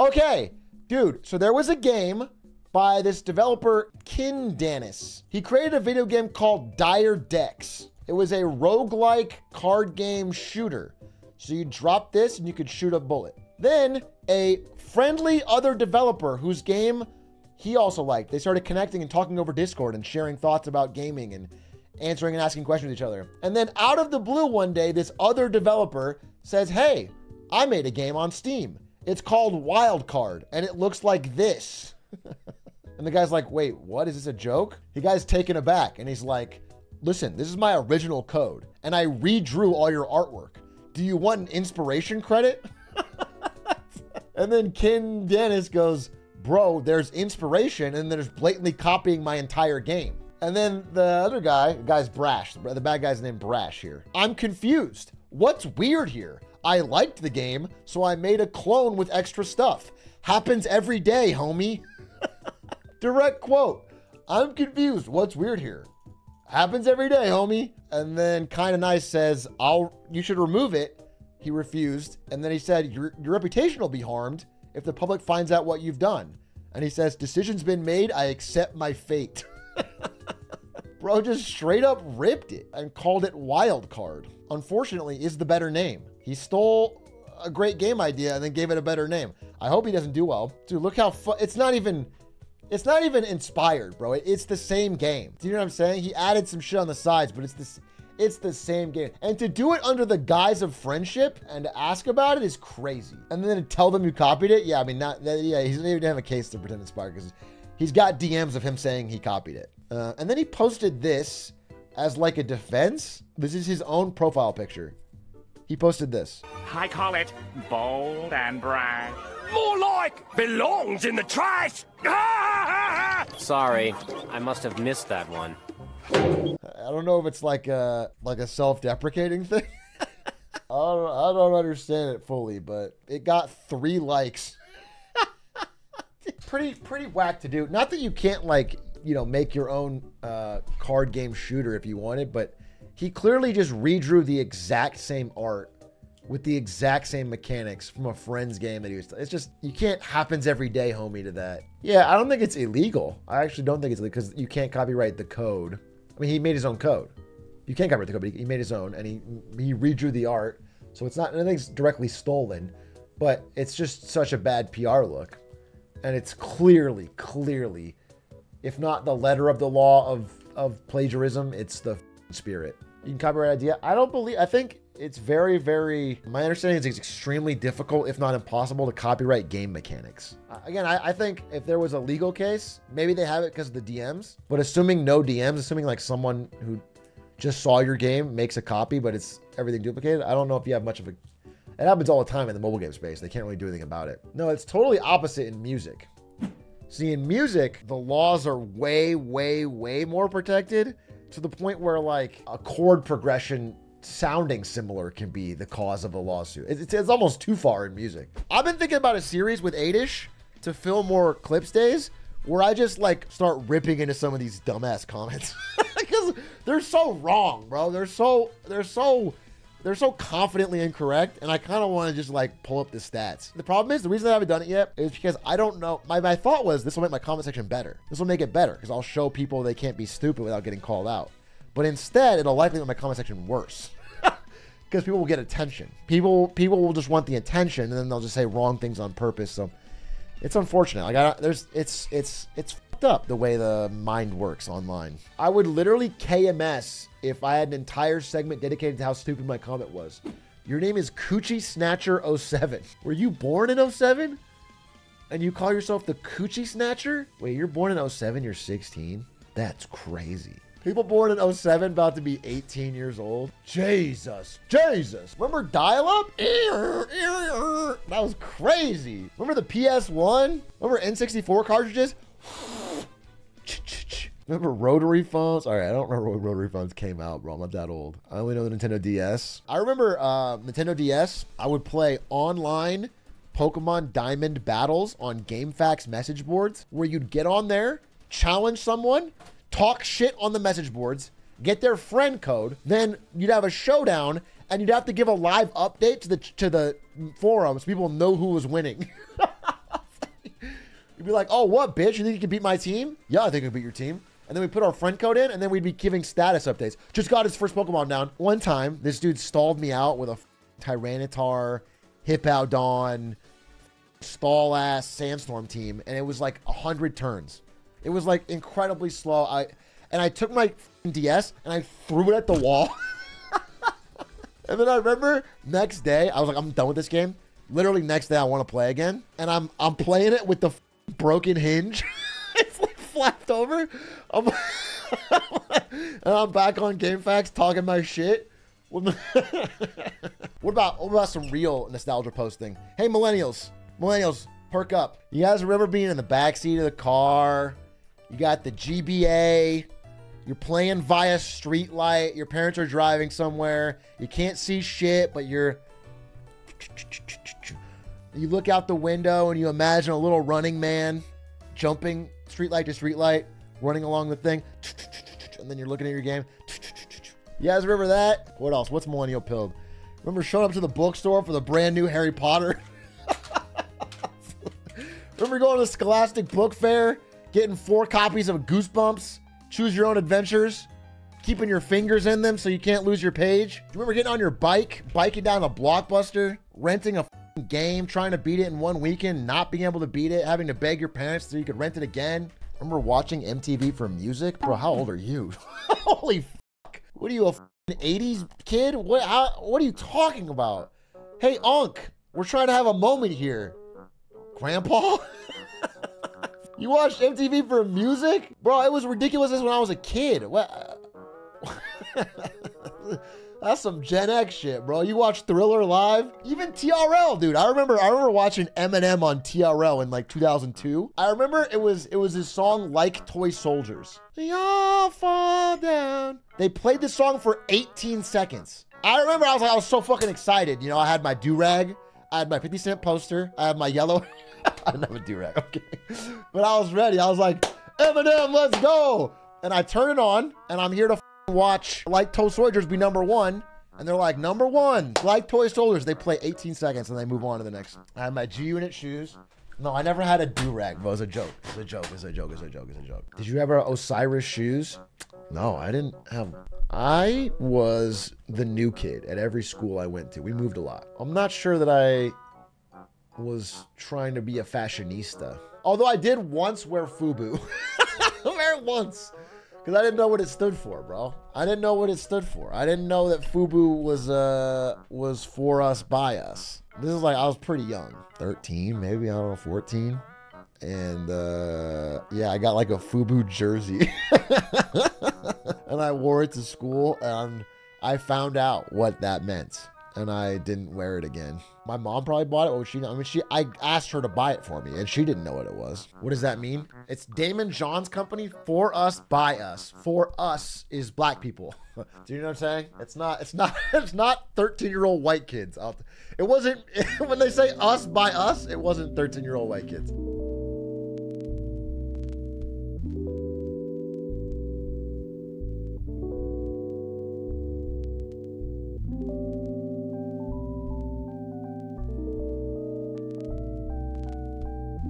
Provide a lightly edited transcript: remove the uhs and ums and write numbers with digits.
Okay, dude, so there was a game by this developer, Kindanis. He created a video game called Dire Decks. It was a roguelike card game shooter. So you drop this and you could shoot a bullet. Then a friendly other developer whose game he also liked, they started connecting and talking over Discord and sharing thoughts about gaming and answering and asking questions to each other. And then out of the blue one day, this other developer says, hey, I made a game on Steam. It's called Wildcard, and it looks like this. And the guy's like, wait, what? Is this a joke? The guy's taken aback, and he's like, listen, this is my original code, and I redrew all your artwork. Do you want an inspiration credit? And then Kindanis goes, bro, there's inspiration, and there's blatantly copying my entire game. And then the other guy, the guy's Brash, the bad guy's named Brash here. I'm confused. What's weird here? I liked the game, so I made a clone with extra stuff. Happens every day, homie. Direct quote. I'm confused. What's weird here? Happens every day, homie. And then Kinda Nice says, you should remove it. He refused. And then he said, your reputation will be harmed if the public finds out what you've done. And he says, decision's been made. I accept my fate. Bro just straight up ripped it and called it Wildcard. Unfortunately, is the better name. He stole a great game idea and then gave it a better name. I hope he doesn't do well. Dude, look how it's not even inspired, bro. It's the same game. Do you know what I'm saying? He added some shit on the sides, but it's the same game. And to do it under the guise of friendship and to ask about it is crazy. And then to tell them you copied it, yeah, I mean, he doesn't even have a case to pretend inspired because he's got DMs of him saying he copied it. And then he posted this as like a defense. This is his own profile picture. He posted this. I call it bold and brash. More like belongs in the trash. Sorry, I must have missed that one. I don't know if it's like a self-deprecating thing. I don't understand it fully, but it got 3 likes. pretty whack to do. Not that you can't make your own card game shooter if you wanted, but he clearly just redrew the exact same art with the exact same mechanics from a friend's game that he was. It's just, you can't happens every day, homie, to that. Yeah, I don't think it's illegal. I actually don't think it's illegal because you can't copyright the code. I mean, he made his own code. You can't copyright the code, but he made his own and he redrew the art. So it's not, nothing's directly stolen, but it's just such a bad PR look. And it's clearly, if not the letter of the law of plagiarism, it's the spirit. You can copyright idea. I think it's very, my understanding is it's extremely difficult, if not impossible, to copyright game mechanics. Again, I think if there was a legal case, maybe they have it because of the DMs, but assuming no DMs, assuming like someone who just saw your game makes a copy, but it's everything duplicated, I don't know if you have much of a, it happens all the time in the mobile game space. They can't really do anything about it. No, it's totally opposite in music. See, in music, the laws are way more protected to the point where like a chord progression sounding similar can be the cause of a lawsuit. It's almost too far in music. I've been thinking about a series with Adish to fill more clips days where I just like start ripping into some of these dumbass comments because they're so wrong, bro. They're so confidently incorrect, and I kind of want to just like pull up the stats. The problem is, the reason I haven't done it yet is because I don't know. My thought was this will make my comment section better. This will make it better because I'll show people they can't be stupid without getting called out. But instead, it'll likely make my comment section worse because people will get attention. People will just want the attention, and then they'll just say wrong things on purpose. So it's unfortunate. Like it's fucked up the way the mind works online. I would literally KMS if I had an entire segment dedicated to how stupid my comment was. Your name is Coochie Snatcher 07. Were you born in 07? And you call yourself the Coochie Snatcher? Wait, you're born in 07, you're 16? That's crazy. People born in 07 about to be 18 years old. Jesus. Remember dial-up? That was crazy. Remember the PS1? Remember N64 cartridges? Remember rotary phones? All right, I don't remember when rotary phones came out, bro. I'm not that old. I only know the Nintendo DS. I remember Nintendo DS. I would play online Pokemon Diamond battles on GameFAQs message boards where you'd get on there, challenge someone, talk shit on the message boards, get their friend code, then you'd have a showdown, and you'd have to give a live update to the forums so people know who was winning. You'd be like, oh, what, bitch? You think you can beat my team? Yeah, I think I can beat your team. And then we put our friend code in, and then we'd be giving status updates. Just got his first Pokemon down. One time, this dude stalled me out with a Tyranitar, Hippowdon, stall-ass Sandstorm team, and it was like 100 turns. It was like incredibly slow. I took my DS, and I threw it at the wall. And then I remember next day, I was like, I'm done with this game. Literally next day, I want to play again. And I'm playing it with the broken hinge. It's like flapped over. And I'm back on GameFAQs talking my shit. What about some real nostalgia posting? Hey, millennials, perk up. You guys remember being in the backseat of the car? You got the GBA. You're playing via streetlight. Your parents are driving somewhere. You can't see shit, but you look out the window and you imagine a little running man jumping streetlight to streetlight, running along the thing, and then you're looking at your game. You guys remember that? What else? What's millennial pilled? Remember showing up to the bookstore for the brand new Harry Potter? Remember going to the Scholastic Book Fair, getting 4 copies of Goosebumps, Choose Your Own Adventures, keeping your fingers in them so you can't lose your page? Do you remember getting on your bike, biking down a Blockbuster, renting a game, trying to beat it in one weekend, not being able to beat it, having to beg your parents so you could rent it again? Remember watching MTV for music? Bro, how old are you? Holy fuck. What are you, a 80s kid? What are you talking about? Hey, Unc, we're trying to have a moment here. Grandpa? You watched MTV for music? Bro, it was ridiculous when I was a kid. What? That's some Gen X shit, bro. You watch Thriller live? Even TRL, dude. I remember watching Eminem on TRL in like 2002. I remember it was his song Like Toy Soldiers. They all fall down. They played this song for 18 seconds. I remember I was so fucking excited. You know, I had my do-rag. I had my 50 Cent poster. I had my yellow. I didn't have a do-rag, okay. But I was ready. I was like, Eminem, let's go. And I turn it on, and I'm here to watch Like Toy Soldiers be #1. And they're like, #1, Like Toy Soldiers. They play 18 seconds, and they move on to the next. I had my G-Unit shoes. No, I never had a do-rag, but it was a joke. It's a joke. It's a joke. It's a joke. It's a joke. Did you ever have Osiris shoes? No, I didn't have. I was the new kid at every school I went to. We moved a lot. I'm not sure that I was trying to be a fashionista. Although I did once wear FUBU. I wear it once. Because I didn't know what it stood for, bro. I didn't know what it stood for. I didn't know that FUBU was for us, by us. This is like, I was pretty young. 13, maybe, I don't know, 14. And yeah, I got like a FUBU jersey. And I wore it to school, and I found out what that meant. And I didn't wear it again. My mom probably bought it. What would she know? I mean, I asked her to buy it for me, and she didn't know what it was. What does that mean? It's Damon John's company. For us, by us. For us is black people. Do you know what I'm saying? It's not 13-year-old white kids. It wasn't, when they say us, by us, it wasn't 13-year-old white kids.